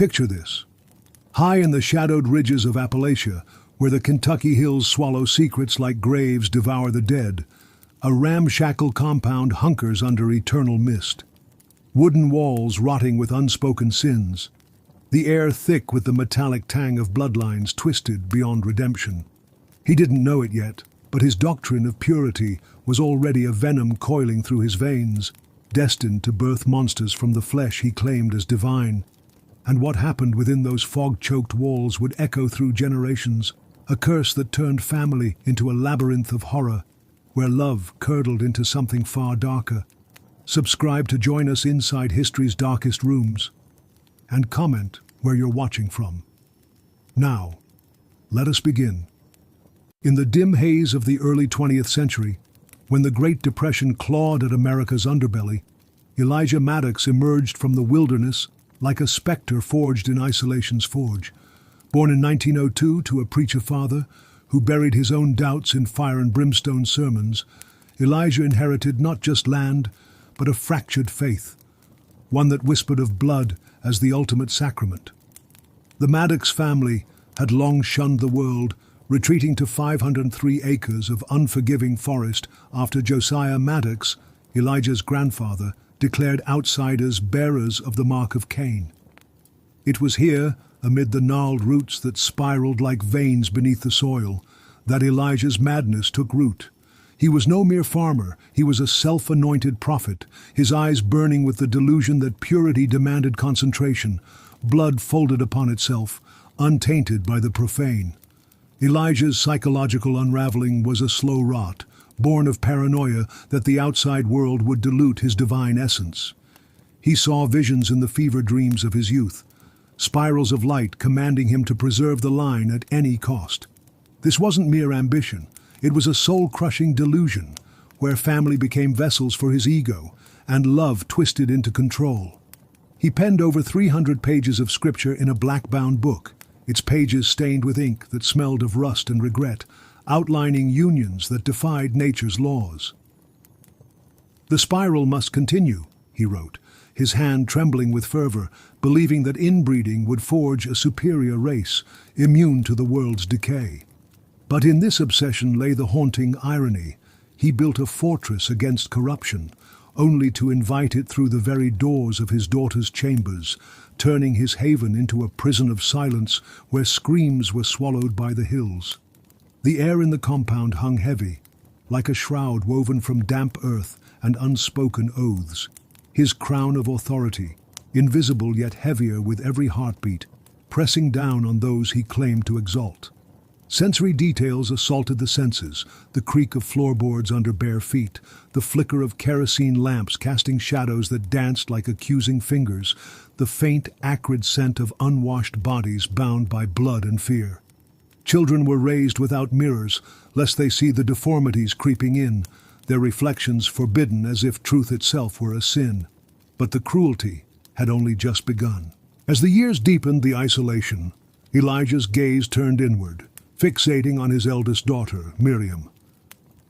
Picture this. High in the shadowed ridges of Appalachia, where the Kentucky hills swallow secrets like graves devour the dead, a ramshackle compound hunkers under eternal mist. Wooden walls rotting with unspoken sins. The air thick with the metallic tang of bloodlines twisted beyond redemption. He didn't know it yet, but his doctrine of purity was already a venom coiling through his veins, destined to birth monsters from the flesh he claimed as divine. And what happened within those fog-choked walls would echo through generations, a curse that turned family into a labyrinth of horror, where love curdled into something far darker. Subscribe to join us inside history's darkest rooms, and comment where you're watching from. Now, let us begin. In the dim haze of the early 20th century, when the Great Depression clawed at America's underbelly, Elijah Maddox emerged from the wilderness like a specter forged in isolation's forge. Born in 1902 to a preacher father who buried his own doubts in fire and brimstone sermons, Elijah inherited not just land, but a fractured faith, one that whispered of blood as the ultimate sacrament. The Maddox family had long shunned the world, retreating to 503 acres of unforgiving forest after Josiah Maddox, Elijah's grandfather, declared outsiders bearers of the mark of Cain. It was here, amid the gnarled roots that spiraled like veins beneath the soil, that Elijah's madness took root. He was no mere farmer, he was a self-anointed prophet, his eyes burning with the delusion that purity demanded concentration, blood folded upon itself, untainted by the profane. Elijah's psychological unraveling was a slow rot, born of paranoia that the outside world would dilute his divine essence. He saw visions in the fever dreams of his youth, spirals of light commanding him to preserve the line at any cost. This wasn't mere ambition, it was a soul-crushing delusion, where family became vessels for his ego, and love twisted into control. He penned over 300 pages of scripture in a black-bound book, its pages stained with ink that smelled of rust and regret, outlining unions that defied nature's laws. "The spiral must continue," he wrote, his hand trembling with fervor, believing that inbreeding would forge a superior race, immune to the world's decay. But in this obsession lay the haunting irony. He built a fortress against corruption, only to invite it through the very doors of his daughter's chambers, turning his haven into a prison of silence where screams were swallowed by the hills. The air in the compound hung heavy, like a shroud woven from damp earth and unspoken oaths. His crown of authority, invisible yet heavier with every heartbeat, pressing down on those he claimed to exalt. Sensory details assaulted the senses, the creak of floorboards under bare feet, the flicker of kerosene lamps casting shadows that danced like accusing fingers, the faint, acrid scent of unwashed bodies bound by blood and fear. Children were raised without mirrors, lest they see the deformities creeping in, their reflections forbidden as if truth itself were a sin. But the cruelty had only just begun. As the years deepened the isolation, Elijah's gaze turned inward, fixating on his eldest daughter, Miriam.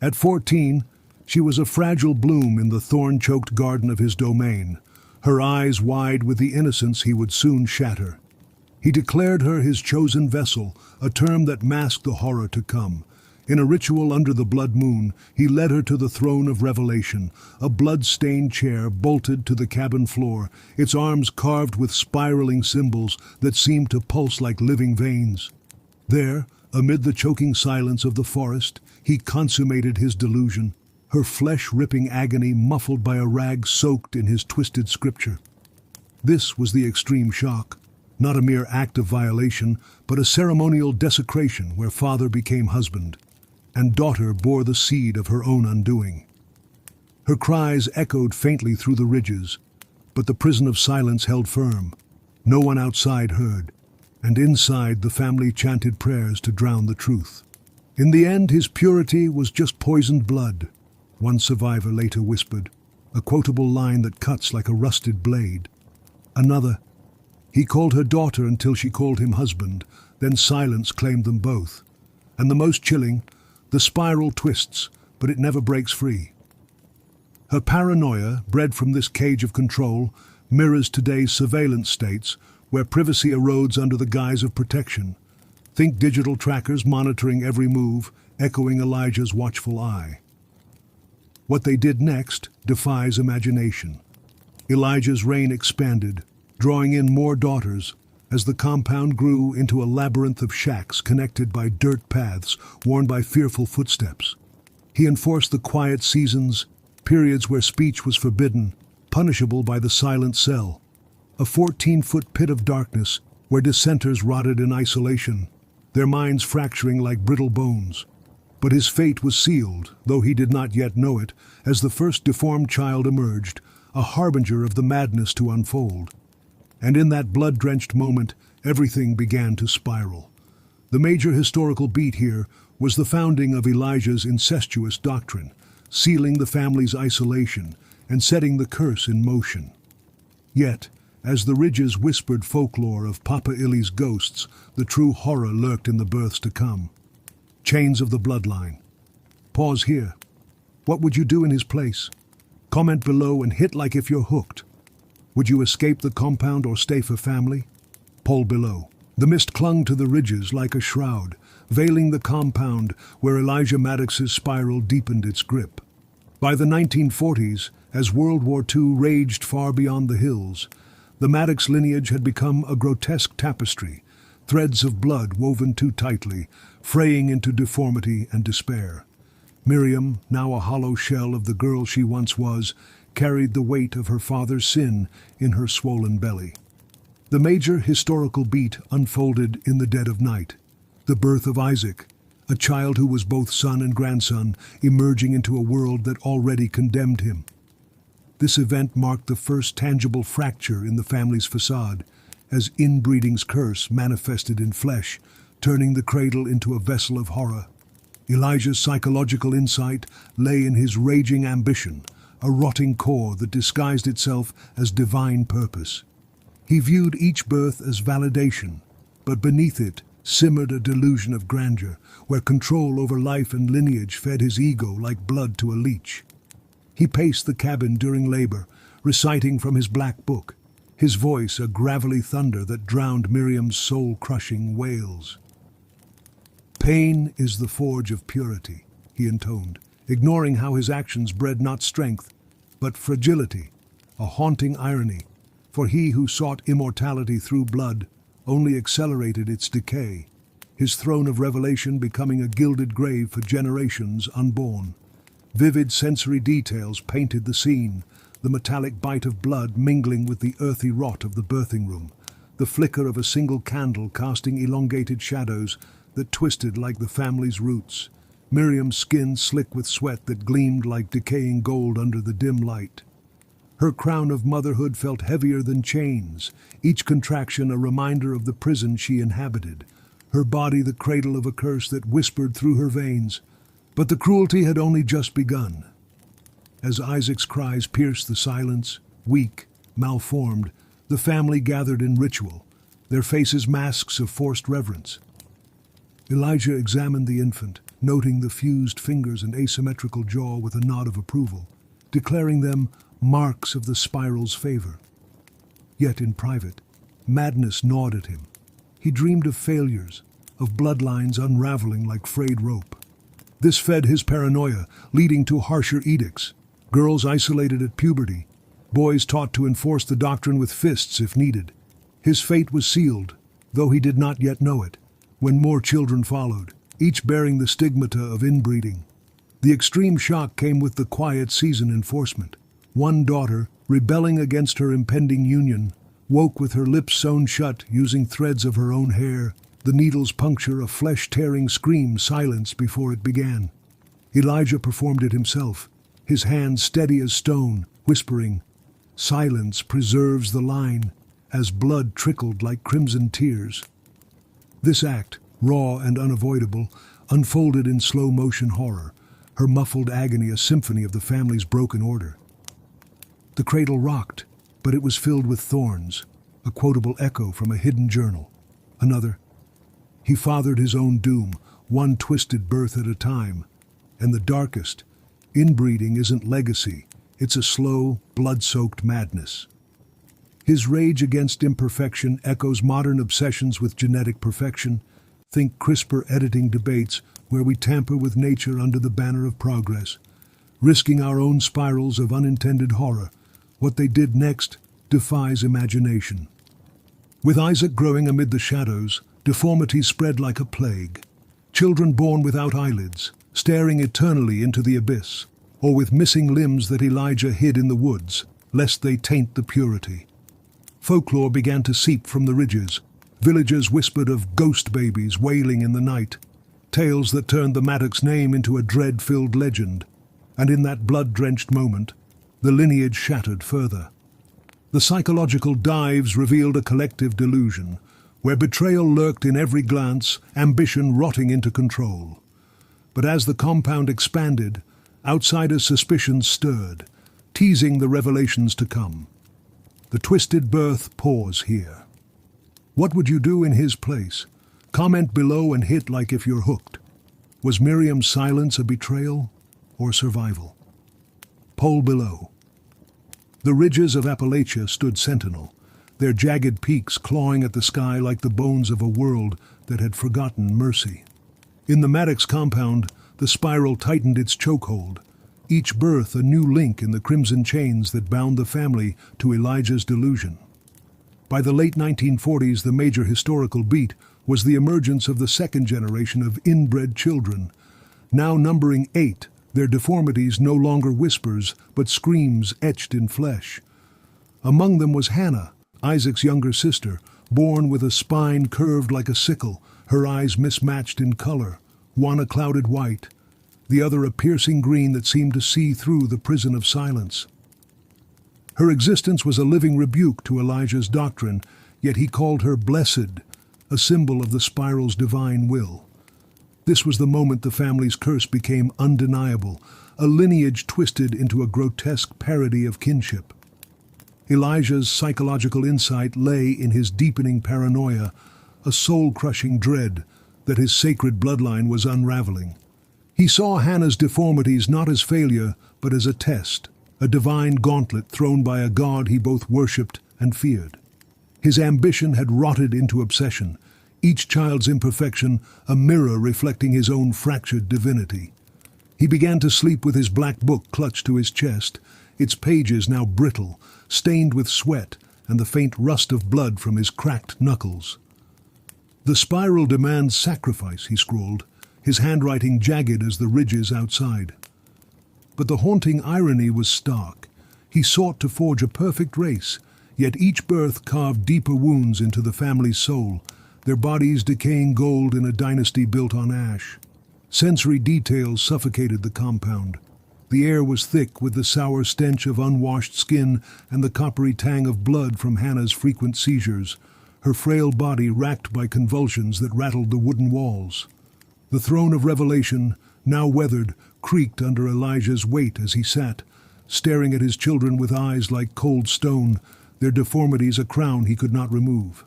At 14, she was a fragile bloom in the thorn-choked garden of his domain, her eyes wide with the innocence he would soon shatter. He declared her his chosen vessel, a term that masked the horror to come. In a ritual under the blood moon, he led her to the throne of revelation, a blood-stained chair bolted to the cabin floor, its arms carved with spiraling symbols that seemed to pulse like living veins. There, amid the choking silence of the forest, he consummated his delusion, her flesh-ripping agony muffled by a rag soaked in his twisted scripture. This was the extreme shock. Not a mere act of violation, but a ceremonial desecration where father became husband, and daughter bore the seed of her own undoing. Her cries echoed faintly through the ridges, but the prison of silence held firm. No one outside heard, and inside the family chanted prayers to drown the truth. In the end, his purity was just poisoned blood, one survivor later whispered, a quotable line that cuts like a rusted blade. Another, he called her daughter until she called him husband, then silence claimed them both. And the most chilling, the spiral twists, but it never breaks free. Her paranoia, bred from this cage of control, mirrors today's surveillance states, where privacy erodes under the guise of protection. Think digital trackers monitoring every move, echoing Elijah's watchful eye. What they did next defies imagination. Elijah's reign expanded, drawing in more daughters, as the compound grew into a labyrinth of shacks connected by dirt paths worn by fearful footsteps. He enforced the quiet seasons, periods where speech was forbidden, punishable by the silent cell, a 14-foot pit of darkness where dissenters rotted in isolation, their minds fracturing like brittle bones. But his fate was sealed, though he did not yet know it, as the first deformed child emerged, a harbinger of the madness to unfold. And in that blood-drenched moment, everything began to spiral. The major historical beat here was the founding of Elijah's incestuous doctrine, sealing the family's isolation and setting the curse in motion. Yet, as the ridges whispered folklore of Papa Ili's ghosts, the true horror lurked in the births to come. Chains of the bloodline. Pause here. What would you do in his place? Comment below and hit like if you're hooked. Would you escape the compound or stay for family? Poll below. The mist clung to the ridges like a shroud, veiling the compound where Elijah Maddox's spiral deepened its grip. By the 1940s, as World War II raged far beyond the hills, the Maddox lineage had become a grotesque tapestry, threads of blood woven too tightly, fraying into deformity and despair. Miriam, now a hollow shell of the girl she once was, carried the weight of her father's sin in her swollen belly. The major historical beat unfolded in the dead of night. The birth of Isaac, a child who was both son and grandson, emerging into a world that already condemned him. This event marked the first tangible fracture in the family's facade, as inbreeding's curse manifested in flesh, turning the cradle into a vessel of horror. Elijah's psychological insight lay in his raging ambition, a rotting core that disguised itself as divine purpose. He viewed each birth as validation, but beneath it simmered a delusion of grandeur, where control over life and lineage fed his ego like blood to a leech. He paced the cabin during labor, reciting from his black book, his voice a gravelly thunder that drowned Miriam's soul-crushing wails. "Pain is the forge of purity," he intoned, ignoring how his actions bred not strength, but fragility, a haunting irony, for he who sought immortality through blood only accelerated its decay, his throne of revelation becoming a gilded grave for generations unborn. Vivid sensory details painted the scene, the metallic bite of blood mingling with the earthy rot of the birthing room, the flicker of a single candle casting elongated shadows that twisted like the family's roots, Miriam's skin slick with sweat that gleamed like decaying gold under the dim light. Her crown of motherhood felt heavier than chains, each contraction a reminder of the prison she inhabited, her body the cradle of a curse that whispered through her veins. But the cruelty had only just begun. As Isaac's cries pierced the silence, weak, malformed, the family gathered in ritual, their faces masks of forced reverence. Elijah examined the infant, noting the fused fingers and asymmetrical jaw with a nod of approval, declaring them marks of the spiral's favor. Yet in private, madness gnawed at him. He dreamed of failures, of bloodlines unraveling like frayed rope. This fed his paranoia, leading to harsher edicts. Girls isolated at puberty, boys taught to enforce the doctrine with fists if needed. His fate was sealed, though he did not yet know it, when more children followed, each bearing the stigmata of inbreeding. The extreme shock came with the quiet season enforcement. One daughter, rebelling against her impending union, woke with her lips sewn shut using threads of her own hair, the needle's puncture a flesh-tearing scream silenced before it began. Elijah performed it himself, his hands steady as stone, whispering, "Silence preserves the line," as blood trickled like crimson tears. This act, raw and unavoidable, unfolded in slow-motion horror, her muffled agony a symphony of the family's broken order. The cradle rocked, but it was filled with thorns, a quotable echo from a hidden journal. Another, he fathered his own doom, one twisted birth at a time. And the darkest, inbreeding isn't legacy, it's a slow, blood-soaked madness. His rage against imperfection echoes modern obsessions with genetic perfection. Think CRISPR editing debates where we tamper with nature under the banner of progress, risking our own spirals of unintended horror. What they did next defies imagination. With Isaac growing amid the shadows, deformity spread like a plague. Children born without eyelids, staring eternally into the abyss, or with missing limbs that Elijah hid in the woods, lest they taint the purity. Folklore began to seep from the ridges. Villagers whispered of ghost babies wailing in the night, tales that turned the Maddox name into a dread-filled legend. And in that blood-drenched moment, the lineage shattered further. The psychological dives revealed a collective delusion, where betrayal lurked in every glance, ambition rotting into control. But as the compound expanded, outsiders' suspicions stirred, teasing the revelations to come. The twisted birth pause here. What would you do in his place? Comment below and hit like if you're hooked. Was Miriam's silence a betrayal or survival? Poll below. The ridges of Appalachia stood sentinel, their jagged peaks clawing at the sky like the bones of a world that had forgotten mercy. In the Maddox compound, the spiral tightened its chokehold, each birth a new link in the crimson chains that bound the family to Elijah's delusion. By the late 1940s, the major historical beat was the emergence of the second generation of inbred children. Now numbering 8, their deformities no longer whispers, but screams etched in flesh. Among them was Hannah, Isaac's younger sister, born with a spine curved like a sickle, her eyes mismatched in color, one a clouded white, the other a piercing green that seemed to see through the prison of silence. Her existence was a living rebuke to Elijah's doctrine, yet he called her blessed, a symbol of the spiral's divine will. This was the moment the family's curse became undeniable, a lineage twisted into a grotesque parody of kinship. Elijah's psychological insight lay in his deepening paranoia, a soul-crushing dread that his sacred bloodline was unraveling. He saw Hannah's deformities not as failure, but as a test, a divine gauntlet thrown by a god he both worshipped and feared. His ambition had rotted into obsession, each child's imperfection a mirror reflecting his own fractured divinity. He began to sleep with his black book clutched to his chest, its pages now brittle, stained with sweat and the faint rust of blood from his cracked knuckles. "The spiral demands sacrifice," he scrawled, his handwriting jagged as the ridges outside. But the haunting irony was stark. He sought to forge a perfect race, yet each birth carved deeper wounds into the family's soul, their bodies decaying gold in a dynasty built on ash. Sensory details suffocated the compound. The air was thick with the sour stench of unwashed skin and the coppery tang of blood from Hannah's frequent seizures, her frail body racked by convulsions that rattled the wooden walls. The throne of revelation, now weathered, creaked under Elijah's weight as he sat, staring at his children with eyes like cold stone, their deformities a crown he could not remove.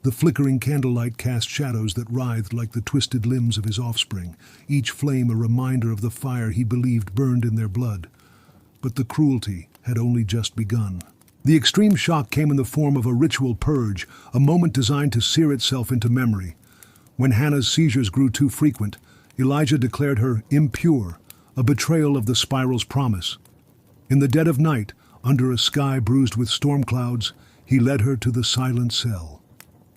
The flickering candlelight cast shadows that writhed like the twisted limbs of his offspring, each flame a reminder of the fire he believed burned in their blood. But the cruelty had only just begun. The extreme shock came in the form of a ritual purge, a moment designed to sear itself into memory. When Hannah's seizures grew too frequent, Elijah declared her impure, a betrayal of the spiral's promise. In the dead of night, under a sky bruised with storm clouds, he led her to the silent cell,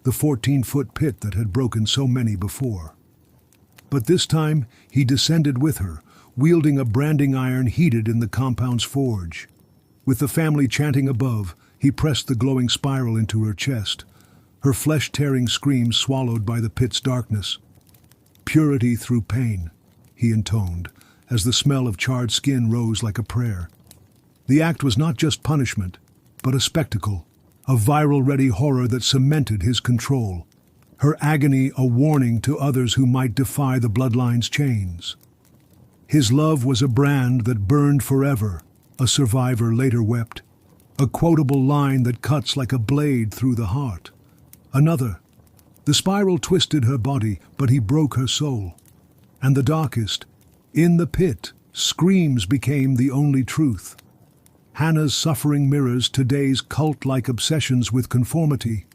the 14-foot pit that had broken so many before. But this time he descended with her, wielding a branding iron heated in the compound's forge. With the family chanting above, he pressed the glowing spiral into her chest, her flesh-tearing screams swallowed by the pit's darkness. "Purity through pain," he intoned, as the smell of charred skin rose like a prayer. The act was not just punishment, but a spectacle, a viral-ready horror that cemented his control, her agony a warning to others who might defy the bloodline's chains. His love was a brand that burned forever, a survivor later wept, a quotable line that cuts like a blade through the heart. Another, "The spiral twisted her body, but he broke her soul." And the darkest, "In the pit, screams became the only truth." Hannah's suffering mirrors today's cult-like obsessions with conformity.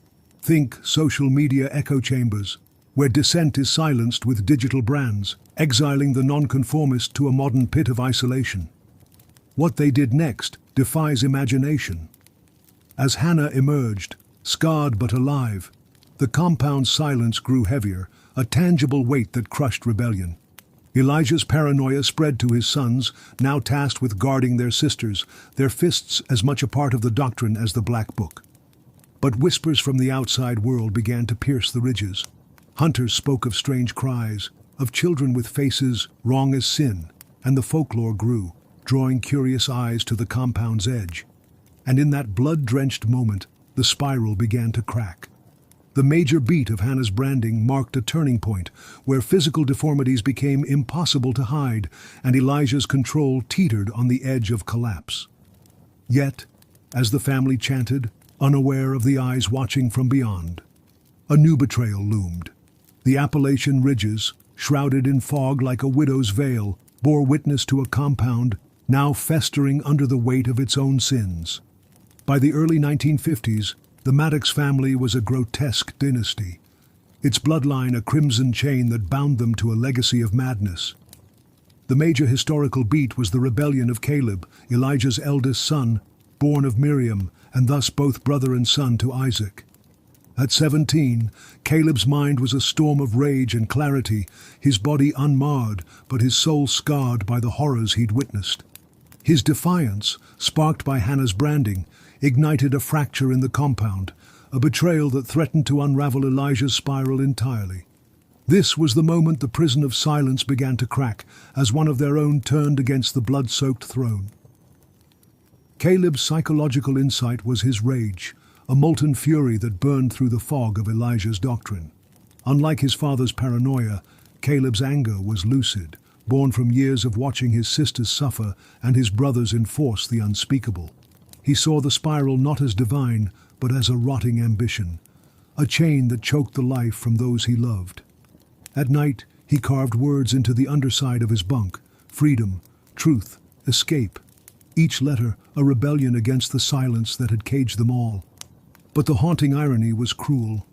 Think social media echo chambers, where dissent is silenced with digital brands, exiling the nonconformist to a modern pit of isolation. What they did next defies imagination. As Hannah emerged, scarred but alive, the compound's silence grew heavier, a tangible weight that crushed rebellion. Elijah's paranoia spread to his sons, now tasked with guarding their sisters, their fists as much a part of the doctrine as the Black Book. But whispers from the outside world began to pierce the ridges. Hunters spoke of strange cries, of children with faces wrong as sin, and the folklore grew, drawing curious eyes to the compound's edge. And in that blood-drenched moment, the spiral began to crack. The major beat of Hannah's branding marked a turning point, where physical deformities became impossible to hide, and Elijah's control teetered on the edge of collapse. Yet, as the family chanted, unaware of the eyes watching from beyond, a new betrayal loomed. The Appalachian ridges, shrouded in fog like a widow's veil, bore witness to a compound now festering under the weight of its own sins. By the early 1950s, the Maddox family was a grotesque dynasty, its bloodline a crimson chain that bound them to a legacy of madness. The major historical beat was the rebellion of Caleb, Elijah's eldest son, born of Miriam, and thus both brother and son to Isaac. At 17, Caleb's mind was a storm of rage and clarity, his body unmarred, but his soul scarred by the horrors he'd witnessed. His defiance, sparked by Hannah's branding, ignited a fracture in the compound, a betrayal that threatened to unravel Elijah's spiral entirely. This was the moment the prison of silence began to crack, as one of their own turned against the blood-soaked throne. Caleb's psychological insight was his rage, a molten fury that burned through the fog of Elijah's doctrine. Unlike his father's paranoia, Caleb's anger was lucid, born from years of watching his sisters suffer and his brothers enforce the unspeakable. He saw the spiral not as divine, but as a rotting ambition, a chain that choked the life from those he loved. At night, he carved words into the underside of his bunk: freedom, truth, escape. Each letter a rebellion against the silence that had caged them all. But the haunting irony was cruel.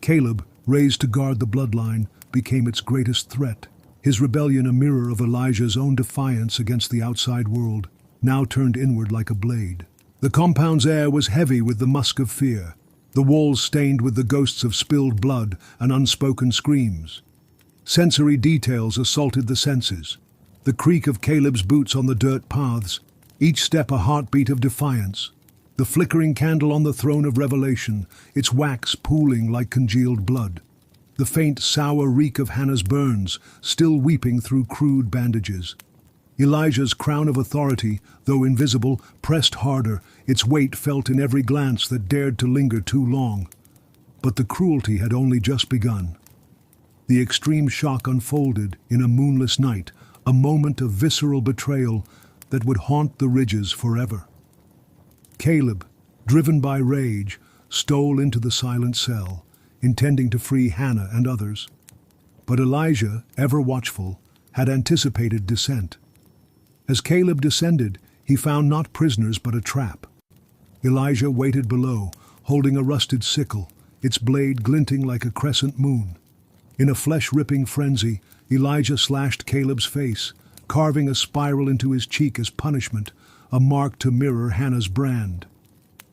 Caleb, raised to guard the bloodline, became its greatest threat. His rebellion, a mirror of Elijah's own defiance against the outside world, now turned inward like a blade. The compound's air was heavy with the musk of fear, the walls stained with the ghosts of spilled blood and unspoken screams. Sensory details assaulted the senses. The creak of Caleb's boots on the dirt paths, each step a heartbeat of defiance. The flickering candle on the throne of revelation, its wax pooling like congealed blood. The faint, sour reek of Hannah's burns, still weeping through crude bandages. Elijah's crown of authority, though invisible, pressed harder, its weight felt in every glance that dared to linger too long. But the cruelty had only just begun. The extreme shock unfolded in a moonless night, a moment of visceral betrayal that would haunt the ridges forever. Caleb, driven by rage, stole into the silent cell, intending to free Hannah and others. But Elijah, ever watchful, had anticipated dissent. As Caleb descended, he found not prisoners but a trap. Elijah waited below, holding a rusted sickle, its blade glinting like a crescent moon. In a flesh-ripping frenzy, Elijah slashed Caleb's face, carving a spiral into his cheek as punishment, a mark to mirror Hannah's brand.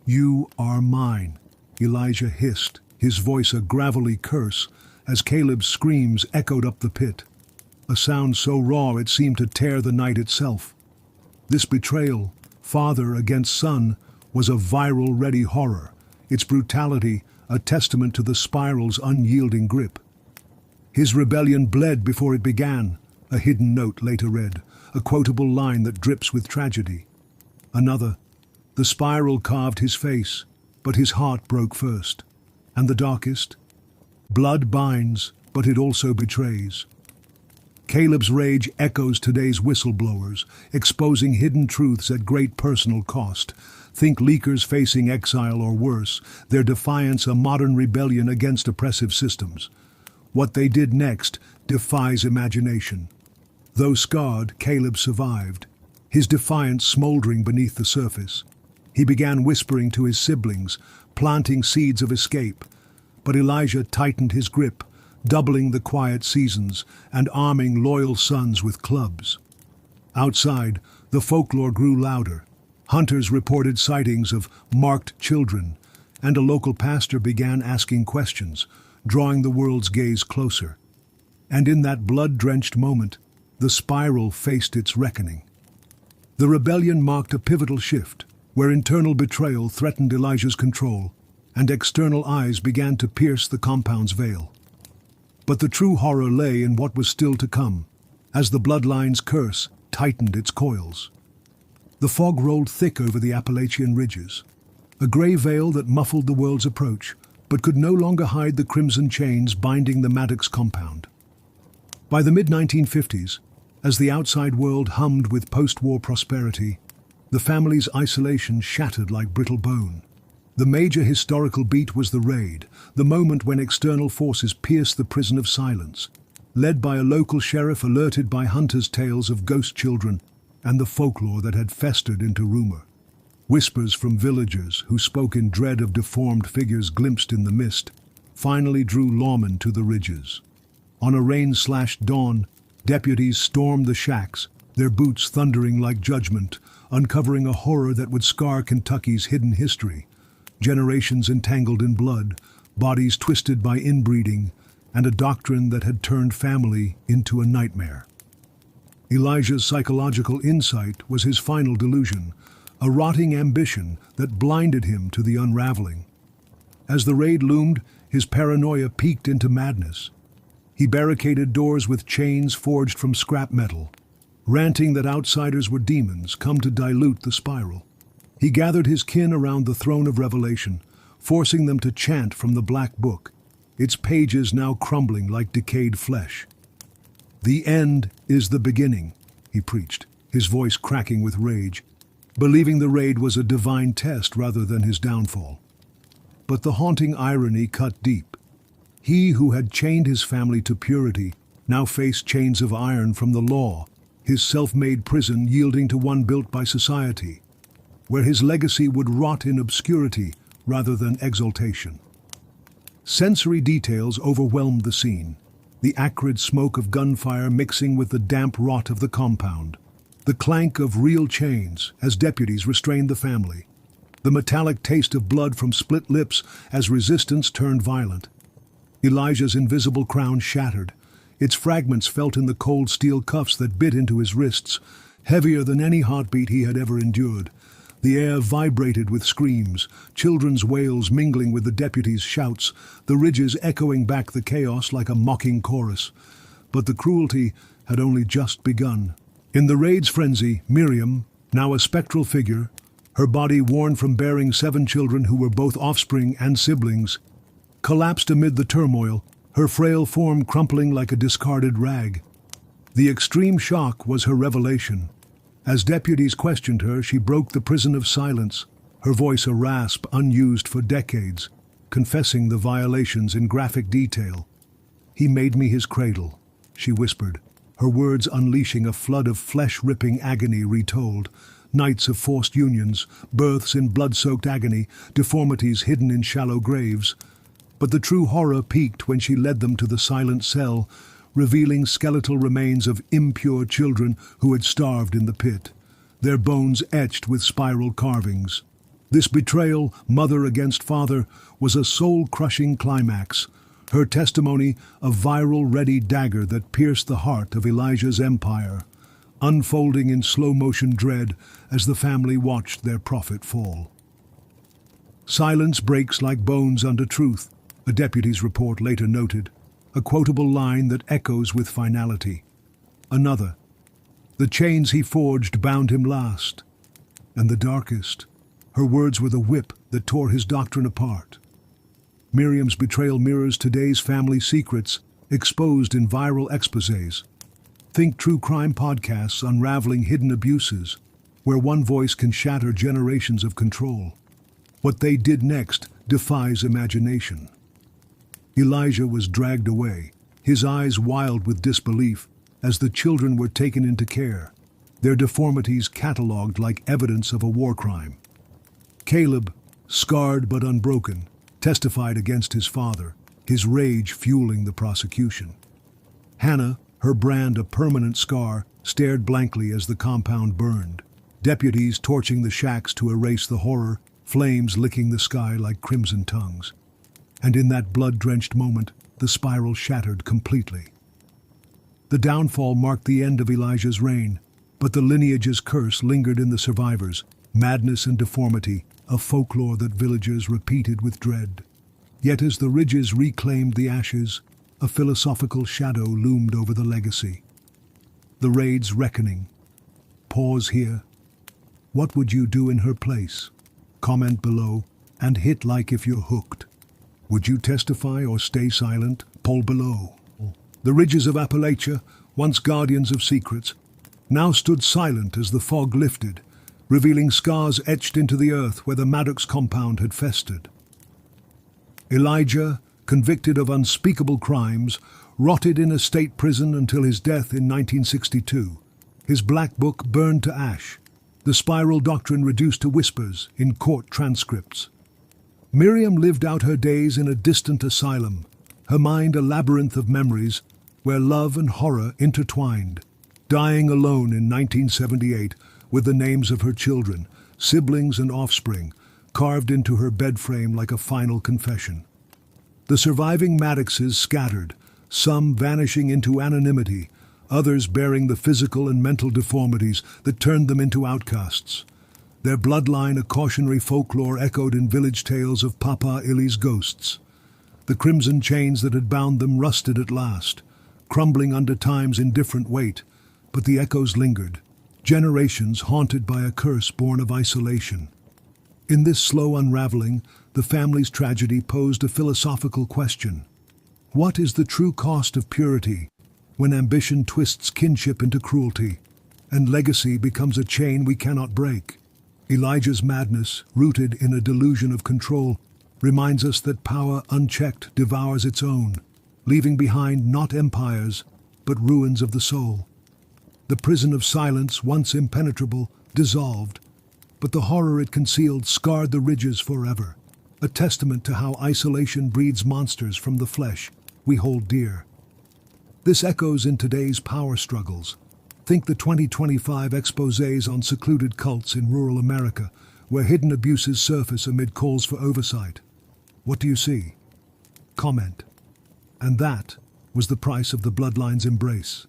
"You are mine," Elijah hissed, his voice a gravelly curse, as Caleb's screams echoed up the pit. A sound so raw it seemed to tear the night itself. This betrayal, father against son, was a viral-ready horror, its brutality a testament to the spiral's unyielding grip. His rebellion bled before it began, a hidden note later read, a quotable line that drips with tragedy. Another, the spiral carved his face, but his heart broke first. And the darkest? Blood binds, but it also betrays. Caleb's rage echoes today's whistleblowers, exposing hidden truths at great personal cost. Think leakers facing exile or worse, their defiance a modern rebellion against oppressive systems. What they did next defies imagination. Though scarred, Caleb survived. his defiance smoldering beneath the surface. He began whispering to his siblings, planting seeds of escape, but Elijah tightened his grip, doubling the quiet seasons and arming loyal sons with clubs. Outside, the folklore grew louder. Hunters reported sightings of marked children, and a local pastor began asking questions, drawing the world's gaze closer. And in that blood-drenched moment, the spiral faced its reckoning. The rebellion marked a pivotal shift, where internal betrayal threatened Elijah's control, and external eyes began to pierce the compound's veil. But the true horror lay in what was still to come, as the bloodline's curse tightened its coils. The fog rolled thick over the Appalachian ridges, a grey veil that muffled the world's approach, but could no longer hide the crimson chains binding the Maddox compound. By the mid-1950s, as the outside world hummed with post-war prosperity, the family's isolation shattered like brittle bone. The major historical beat was the raid, the moment when external forces pierced the prison of silence, led by a local sheriff alerted by hunters' tales of ghost children and the folklore that had festered into rumor. Whispers from villagers who spoke in dread of deformed figures glimpsed in the mist finally drew lawmen to the ridges. On a rain-slashed dawn, deputies stormed the shacks, their boots thundering like judgment, uncovering a horror that would scar Kentucky's hidden history. Generations entangled in blood, bodies twisted by inbreeding, and a doctrine that had turned family into a nightmare. Elijah's psychological insight was his final delusion, a rotting ambition that blinded him to the unraveling. As the raid loomed, his paranoia peaked into madness. He barricaded doors with chains forged from scrap metal, ranting that outsiders were demons come to dilute the spiral. He gathered his kin around the throne of revelation, forcing them to chant from the black book, its pages now crumbling like decayed flesh. "The end is the beginning," he preached, his voice cracking with rage, believing the raid was a divine test rather than his downfall. But the haunting irony cut deep. He who had chained his family to purity now faced chains of iron from the law, his self-made prison yielding to one built by society, where his legacy would rot in obscurity rather than exaltation. Sensory details overwhelmed the scene, the acrid smoke of gunfire mixing with the damp rot of the compound, the clank of real chains as deputies restrained the family, the metallic taste of blood from split lips as resistance turned violent. Elijah's invisible crown shattered, its fragments felt in the cold steel cuffs that bit into his wrists, heavier than any heartbeat he had ever endured. The air vibrated with screams, children's wails mingling with the deputies' shouts, the ridges echoing back the chaos like a mocking chorus. But the cruelty had only just begun. In the raid's frenzy, Miriam, now a spectral figure, her body worn from bearing 7 children who were both offspring and siblings, collapsed amid the turmoil, her frail form crumpling like a discarded rag. The extreme shock was her revelation. As deputies questioned her, she broke the prison of silence, her voice a rasp unused for decades, confessing the violations in graphic detail. "He made me his cradle," she whispered, her words unleashing a flood of flesh-ripping agony retold, nights of forced unions, births in blood-soaked agony, deformities hidden in shallow graves. But the true horror peaked when she led them to the silent cell, revealing skeletal remains of impure children who had starved in the pit, their bones etched with spiral carvings. This betrayal, mother against father, was a soul-crushing climax, her testimony a viral-ready dagger that pierced the heart of Elijah's empire, unfolding in slow-motion dread as the family watched their prophet fall. "Silence breaks like bones under truth," a deputy's report later noted, a quotable line that echoes with finality. Another, "The chains he forged bound him last." And the darkest, her words were the whip that tore his doctrine apart. Miriam's betrayal mirrors today's family secrets, exposed in viral exposés. Think true crime podcasts unraveling hidden abuses, where one voice can shatter generations of control. What they did next defies imagination. Elijah was dragged away, his eyes wild with disbelief, as the children were taken into care. their deformities catalogued like evidence of a war crime. Caleb, scarred but unbroken, testified against his father, his rage fueling the prosecution. Hannah, her brand a permanent scar, stared blankly as the compound burned. Deputies torching the shacks to erase the horror, flames licking the sky like crimson tongues. And in that blood-drenched moment, the spiral shattered completely. The downfall marked the end of Elijah's reign, but the lineage's curse lingered in the survivors, madness and deformity, a folklore that villagers repeated with dread. Yet as the ridges reclaimed the ashes, a philosophical shadow loomed over the legacy. The raid's reckoning. Pause here. What would you do in her place? Comment below, and hit like if you're hooked. Would you testify or stay silent? Poll below. The ridges of Appalachia, once guardians of secrets, now stood silent as the fog lifted, revealing scars etched into the earth where the Maddox compound had festered. Elijah, convicted of unspeakable crimes, rotted in a state prison until his death in 1962. His black book burned to ash, the spiral doctrine reduced to whispers in court transcripts. Miriam lived out her days in a distant asylum, her mind a labyrinth of memories where love and horror intertwined, dying alone in 1978 with the names of her children, siblings and offspring, carved into her bed frame like a final confession. The surviving Maddoxes scattered, some vanishing into anonymity, others bearing the physical and mental deformities that turned them into outcasts. Their bloodline a cautionary folklore echoed in village tales of Papa Illy's ghosts. The crimson chains that had bound them rusted at last, crumbling under time's indifferent weight, but the echoes lingered, generations haunted by a curse born of isolation. In this slow unraveling, the family's tragedy posed a philosophical question. What is the true cost of purity when ambition twists kinship into cruelty, and legacy becomes a chain we cannot break? Elijah's madness, rooted in a delusion of control, reminds us that power unchecked devours its own, leaving behind not empires, but ruins of the soul. The prison of silence, once impenetrable, dissolved, but the horror it concealed scarred the ridges forever, a testament to how isolation breeds monsters from the flesh we hold dear. This echoes in today's power struggles. Think the 2025 exposés on secluded cults in rural America, where hidden abuses surface amid calls for oversight. What do you see? Comment. And that was the price of the bloodline's embrace.